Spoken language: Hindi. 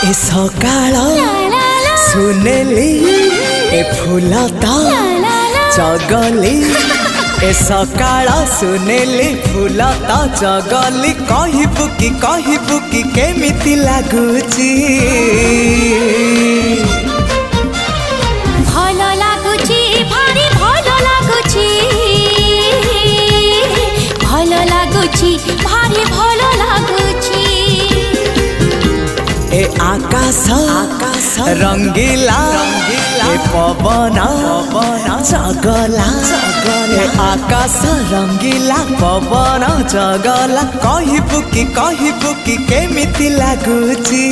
ए सकाळ सुनेली ए फुलता चगली ए सकाळ सुनेली फुलता चगली कहबू कि केमिति लागुची भल लागुची भारी भल लागुची भल लागुची भारी भल लागुची ए आकाश रंगीला ए पवन चगला ए आकाश रंगीला पवन चगला कहबू कि केमिति लागुची।